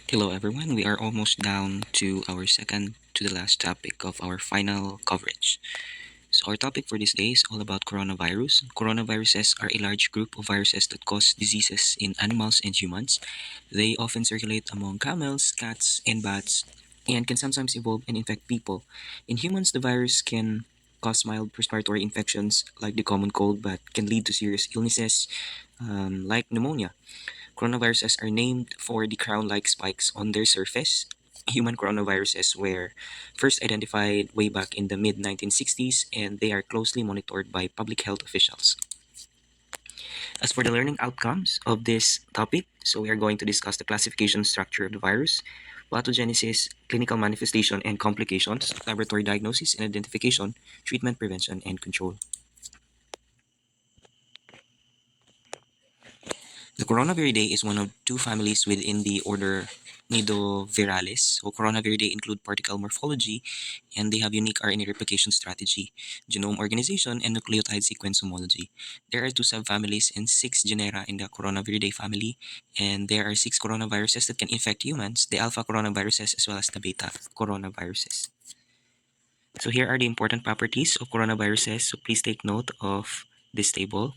Hello everyone, we are almost down to our second to the last topic of our final coverage. So our topic for this day is all about coronavirus. Coronaviruses are a large group of viruses that cause diseases in animals and humans. They often circulate among camels, cats, and bats and can sometimes evolve and infect people. In humans, the virus can cause mild respiratory infections like the common cold but can lead to serious illnesses like pneumonia. Coronaviruses are named for the crown-like spikes on their surface. Human coronaviruses were first identified way back in the mid 1960s and they are closely monitored by public health officials. As for the learning outcomes of this topic, so we are going to discuss the classification structure of the virus, pathogenesis, clinical manifestation and complications, laboratory diagnosis and identification, treatment, prevention, and control. The Coronaviridae is one of two families within the order Nidovirales. So Coronaviridae include particle morphology and they have unique RNA replication strategy, genome organization, and nucleotide sequence homology. There are two subfamilies and six genera in the Coronaviridae family, and there are six coronaviruses that can infect humans, the alpha coronaviruses as well as the beta coronaviruses. So here are the important properties of coronaviruses. So please take note of this table.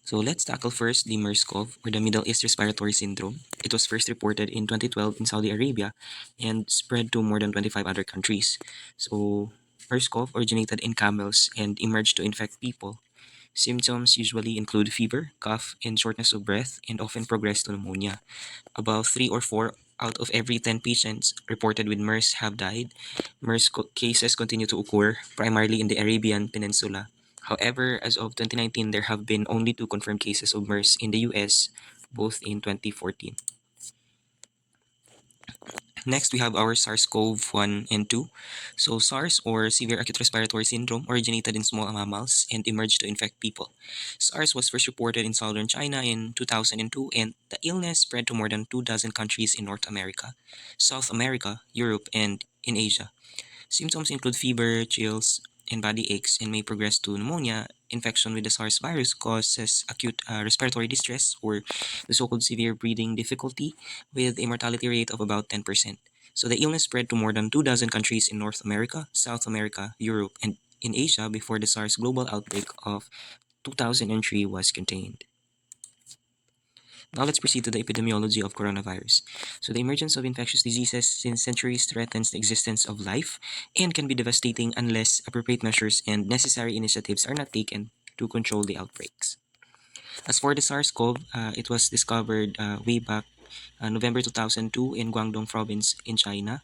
So let's tackle first the MERS-CoV or the Middle East Respiratory Syndrome. It was first reported in 2012 in Saudi Arabia and spread to more than 25 other countries. So MERS-CoV originated in camels and emerged to infect people. Symptoms usually include fever, cough, and shortness of breath and often progress to pneumonia. About 3 or 4 out of every 10 patients reported with MERS have died. Cases continue to occur primarily in the Arabian Peninsula. However, as of 2019, there have been only two confirmed cases of MERS in the US, both in 2014. Next, we have our SARS-CoV-1 and 2. So SARS, or Severe Acute Respiratory Syndrome, originated in small mammals and emerged to infect people. SARS was first reported in southern China in 2002, and the illness spread to more than 2 dozen countries in North America, South America, Europe, and in Asia. Symptoms include fever, chills, and body aches and may progress to pneumonia. Infection with the SARS virus causes acute respiratory distress or the so-called severe breathing difficulty with a mortality rate of about 10%. So the illness spread to more than 2 dozen countries in North America, South America, Europe, and in Asia before the SARS global outbreak of 2003 was contained. Now let's proceed to the epidemiology of coronavirus. So the emergence of infectious diseases since centuries threatens the existence of life and can be devastating unless appropriate measures and necessary initiatives are not taken to control the outbreaks. As for the SARS-CoV, it was discovered way back November 2002 in Guangdong province in China.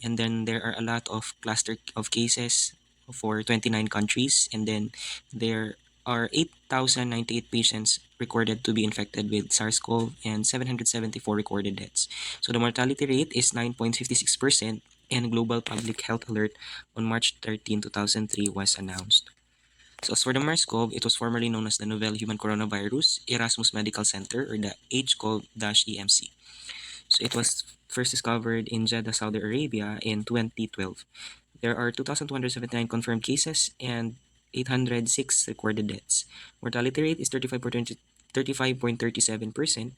And then there are a lot of cluster of cases for 29 countries. And then there are 8,098 patients recorded to be infected with SARS-CoV and 774 recorded deaths. So the mortality rate is 9.56%, and global public health alert on March 13, 2003 was announced. So as for the MERS-CoV, it was formerly known as the Novel Human Coronavirus Erasmus Medical Center, or the HCoV-EMC. So it was first discovered in Jeddah, Saudi Arabia in 2012. There are 2,279 confirmed cases and 806 recorded deaths. Mortality rate is 35.37%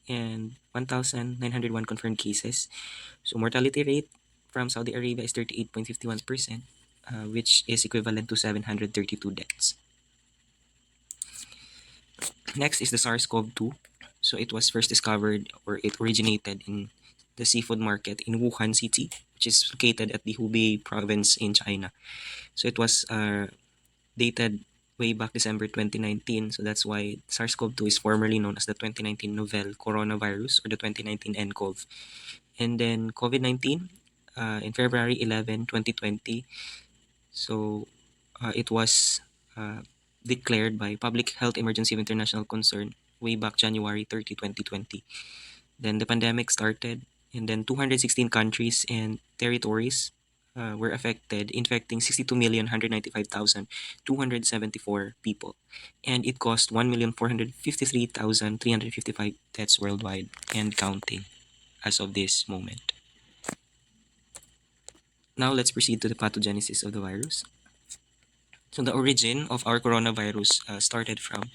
and 1,901 confirmed cases. So mortality rate from Saudi Arabia is 38.51%, which is equivalent to 732 deaths. Next is the SARS-CoV-2. So it was first discovered, or it originated in the seafood market in Wuhan City, which is located at the Hubei province in China. So it was dated way back December 2019. So that's why SARS-CoV-2 is formerly known as the 2019 novel coronavirus or the 2019 nCoV. And then COVID-19 in February 11, 2020. So it was declared by Public Health Emergency of International Concern way back January 30, 2020. Then the pandemic started, and then 216 countries and territories were affected, infecting 62,195,274 people. And it caused 1,453,355 deaths worldwide and counting as of this moment. Now let's proceed to the pathogenesis of the virus. So the origin of our coronavirus started from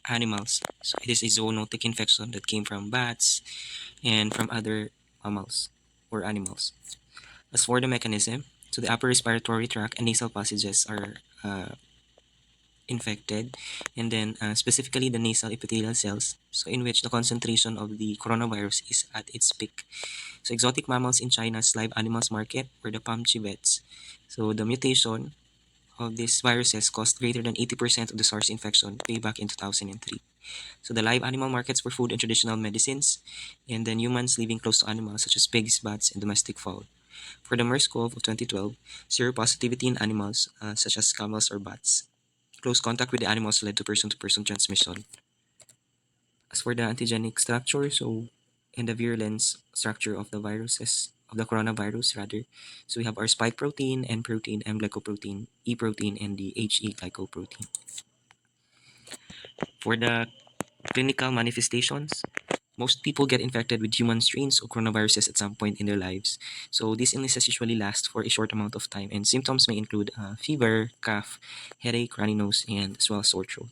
animals. So it is a zoonotic infection that came from bats and from other mammals or animals. As for the mechanism, so the upper respiratory tract and nasal passages are infected, and then specifically the nasal epithelial cells, so in which the concentration of the coronavirus is at its peak. So exotic mammals in China's live animals market were the palm civets. So the mutation of these viruses caused greater than 80% of the SARS infection way back in 2003. So the live animal markets for food and traditional medicines, and then humans living close to animals such as pigs, bats, and domestic fowl. For the MERS-CoV of 2012, seropositivity in animals such as camels or bats. Close contact with the animals led to person-to-person transmission. As for the antigenic structure, so and the virulence structure of the viruses, of the coronavirus rather, so we have our spike protein, N protein, M glycoprotein, E protein, and the HE glycoprotein. For the clinical manifestations, most people get infected with human strains of coronaviruses at some point in their lives. So these illnesses usually last for a short amount of time, and symptoms may include fever, cough, headache, runny nose, and as well as sore throat.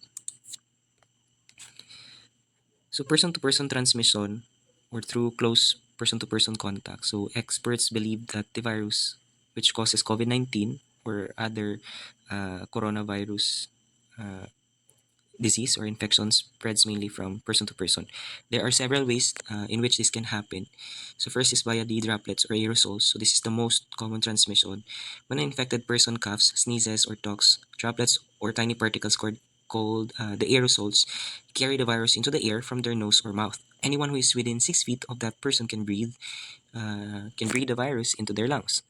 So person-to-person transmission or through close person-to-person contact. So experts believe that the virus which causes COVID-19 or other coronavirus uh, disease or infection spreads mainly from person to person. There are several ways in which this can happen. So first is via the droplets or aerosols. So this is the most common transmission. When an infected person coughs, sneezes, or talks, droplets or tiny particles called the aerosols carry the virus into the air from their nose or mouth. Anyone who is within 6 feet of that person can breathe the virus into their lungs.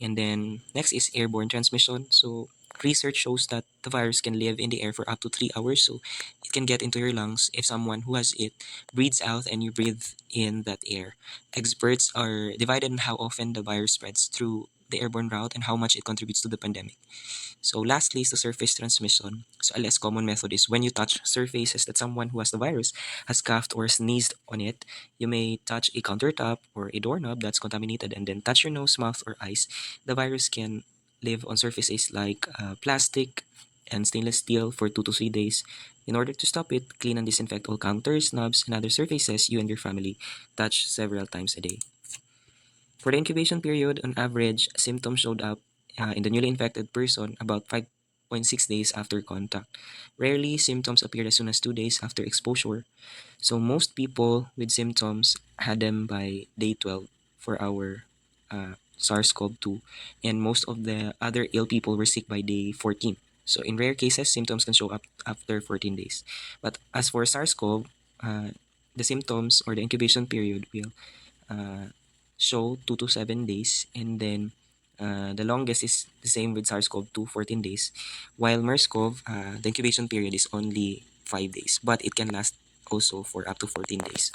And then next is airborne transmission. So research shows that the virus can live in the air for up to 3 hours. So it can get into your lungs if someone who has it breathes out and you breathe in that air. Experts are divided on how often the virus spreads through the airborne route and how much it contributes to the pandemic. So lastly is the surface transmission. So a less common method is when you touch surfaces that someone who has the virus has coughed or sneezed on it. You may touch a countertop or a doorknob that's contaminated and then touch your nose, mouth, or eyes. The virus can live on surfaces like plastic and stainless steel for 2 to 3 days. In order to stop it, clean and disinfect all counters, knobs, and other surfaces you and your family touch several times a day. For the incubation period, on average, symptoms showed up in the newly infected person about 5.6 days after contact. Rarely, symptoms appeared as soon as 2 days after exposure. So, most people with symptoms had them by day 12 for our SARS-CoV-2, and most of the other ill people were sick by day 14. So, in rare cases, symptoms can show up after 14 days. But as for SARS-CoV, the symptoms or the incubation period will uh, show 2 to 7 days, and then the longest is the same with SARS-CoV-2, 14 days, while MERS-CoV, the incubation period is only 5 days, but it can last also for up to 14 days.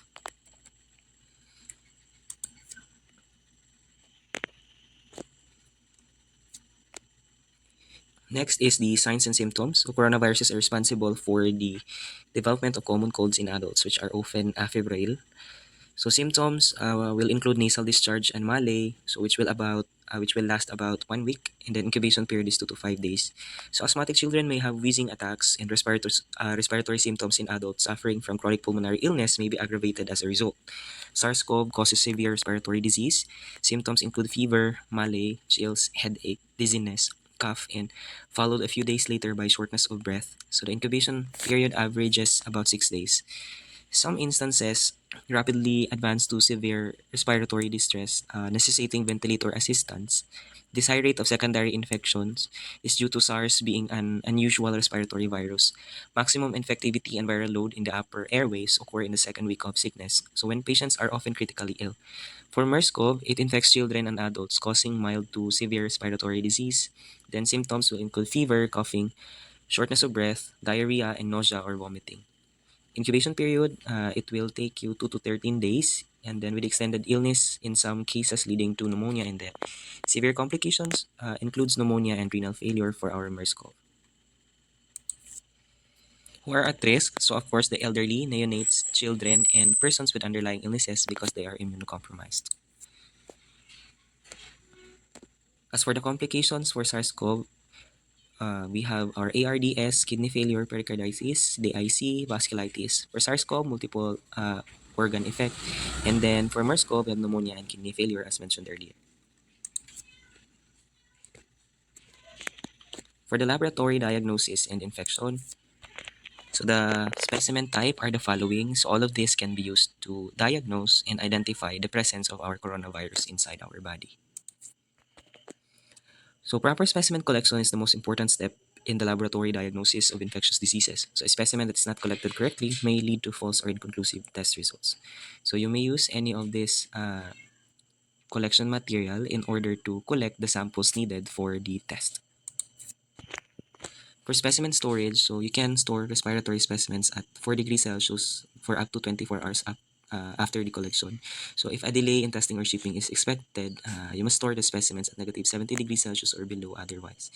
Next is the signs and symptoms. So coronaviruses are responsible for the development of common colds in adults, which are often afebrile. So symptoms will include nasal discharge and malaise, so which will last about 1 week, and the incubation period is 2 to 5 days. So asthmatic children may have wheezing attacks, and respiratory symptoms in adults suffering from chronic pulmonary illness may be aggravated as a result. SARS-CoV causes severe respiratory disease. Symptoms include fever, malaise, chills, headache, dizziness, cough, and followed a few days later by shortness of breath. So the incubation period averages about 6 days. Some instances rapidly advance to severe respiratory distress, necessitating ventilator assistance. This high rate of secondary infections is due to SARS being an unusual respiratory virus. Maximum infectivity and viral load in the upper airways occur in the second week of sickness, so when patients are often critically ill. For MERS-CoV, it infects children and adults, causing mild to severe respiratory disease. Then symptoms will include fever, coughing, shortness of breath, diarrhea, and nausea or vomiting. Incubation period, it will take you 2 to 13 days, and then with extended illness in some cases leading to pneumonia and death. Severe complications includes pneumonia and renal failure for our MERS-CoV. Who are at risk? So of course the elderly, neonates, children, and persons with underlying illnesses because they are immunocompromised. As for the complications for SARS-CoV, we have our ARDS, kidney failure, pericarditis, DIC, vasculitis. For SARS-CoV, multiple organ effect. And then for MERS-CoV, we have pneumonia and kidney failure as mentioned earlier. For the laboratory diagnosis and infection, so the specimen type are the following. So all of this can be used to diagnose and identify the presence of our coronavirus inside our body. So proper specimen collection is the most important step in the laboratory diagnosis of infectious diseases. So a specimen that is not collected correctly may lead to false or inconclusive test results. So you may use any of this collection material in order to collect the samples needed for the test. For specimen storage, so you can store respiratory specimens at 4 degrees Celsius for up to 24 hours after the collection. So if a delay in testing or shipping is expected, you must store the specimens at negative 70 degrees Celsius or below otherwise.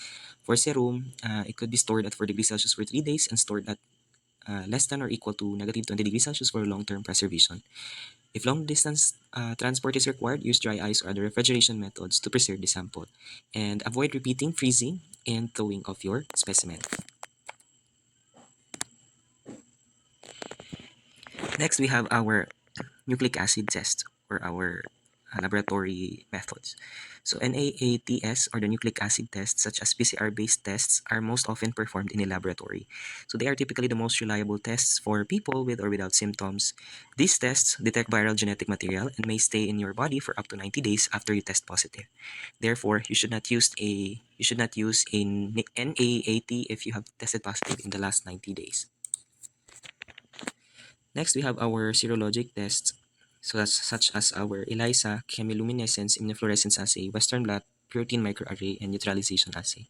For serum, it could be stored at 4 degrees Celsius for 3 days and stored at less than or equal to negative 20 degrees Celsius for long-term preservation. If long-distance transport is required, use dry ice or other refrigeration methods to preserve the sample. And avoid repeating, freezing, and thawing of your specimen. Next, we have our nucleic acid test or our laboratory methods. So NAATS or the nucleic acid tests such as PCR-based tests are most often performed in a laboratory. So they are typically the most reliable tests for people with or without symptoms. These tests detect viral genetic material and may stay in your body for up to 90 days after you test positive. Therefore, you should not use a NAAT if you have tested positive in the last 90 days. Next, we have our serologic tests, so that's such as our ELISA, chemiluminescence, immunofluorescence assay, Western blot, protein microarray, and neutralization assay.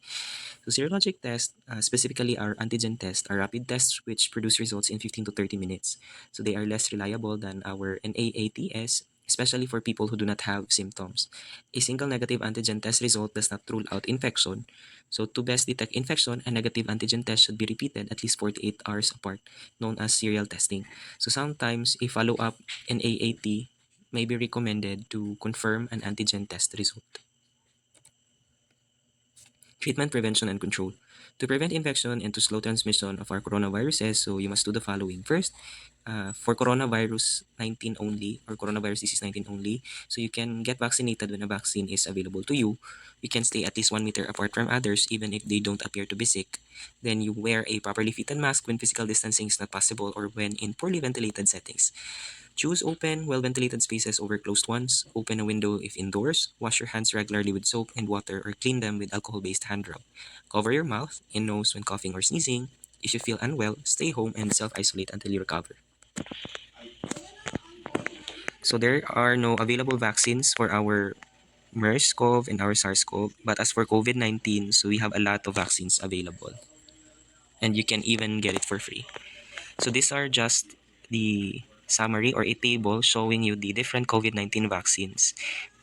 So serologic tests, specifically our antigen tests, are rapid tests which produce results in 15 to 30 minutes. So they are less reliable than our NAATS, especially for people who do not have symptoms. A single negative antigen test result does not rule out infection. So to best detect infection, a negative antigen test should be repeated at least 48 hours apart, known as serial testing. So sometimes a follow-up NAAT may be recommended to confirm an antigen test result. Treatment, prevention, and control. To prevent infection and to slow transmission of our coronaviruses, so you must do the following. First, for coronavirus 19 only or coronavirus disease 19 only, so you can get vaccinated when a vaccine is available to you. You can stay at least 1 meter apart from others even if they don't appear to be sick. Then you wear a properly fitted mask when physical distancing is not possible or when in poorly ventilated settings. Choose open, well-ventilated spaces over closed ones. Open a window if indoors. Wash your hands regularly with soap and water or clean them with alcohol-based hand rub. Cover your mouth and nose when coughing or sneezing. If you feel unwell, stay home and self-isolate until you recover. So there are no available vaccines for our MERS-CoV and our SARS-CoV, but as for COVID-19, so we have a lot of vaccines available. And you can even get it for free. So these are just the summary or a table showing you the different COVID-19 vaccines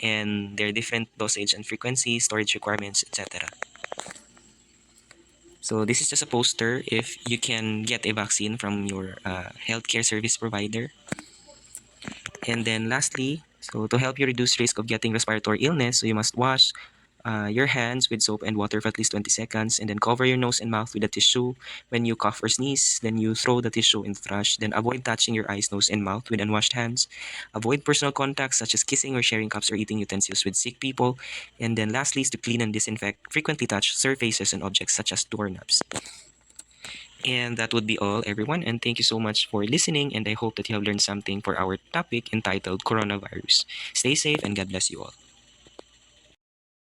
and their different dosage and frequency, storage requirements, etc. So this is just a poster if you can get a vaccine from your healthcare service provider. And then lastly, so to help you reduce risk of getting respiratory illness, so you must wash your hands with soap and water for at least 20 seconds, and then cover your nose and mouth with a tissue. When you cough or sneeze, then you throw the tissue in the trash. Then avoid touching your eyes, nose, and mouth with unwashed hands. Avoid personal contacts such as kissing or sharing cups or eating utensils with sick people. And then lastly is to clean and disinfect frequently touched surfaces and objects such as doorknobs. And that would be all, everyone. And thank you so much for listening. And I hope that you have learned something for our topic entitled Coronavirus. Stay safe and God bless you all.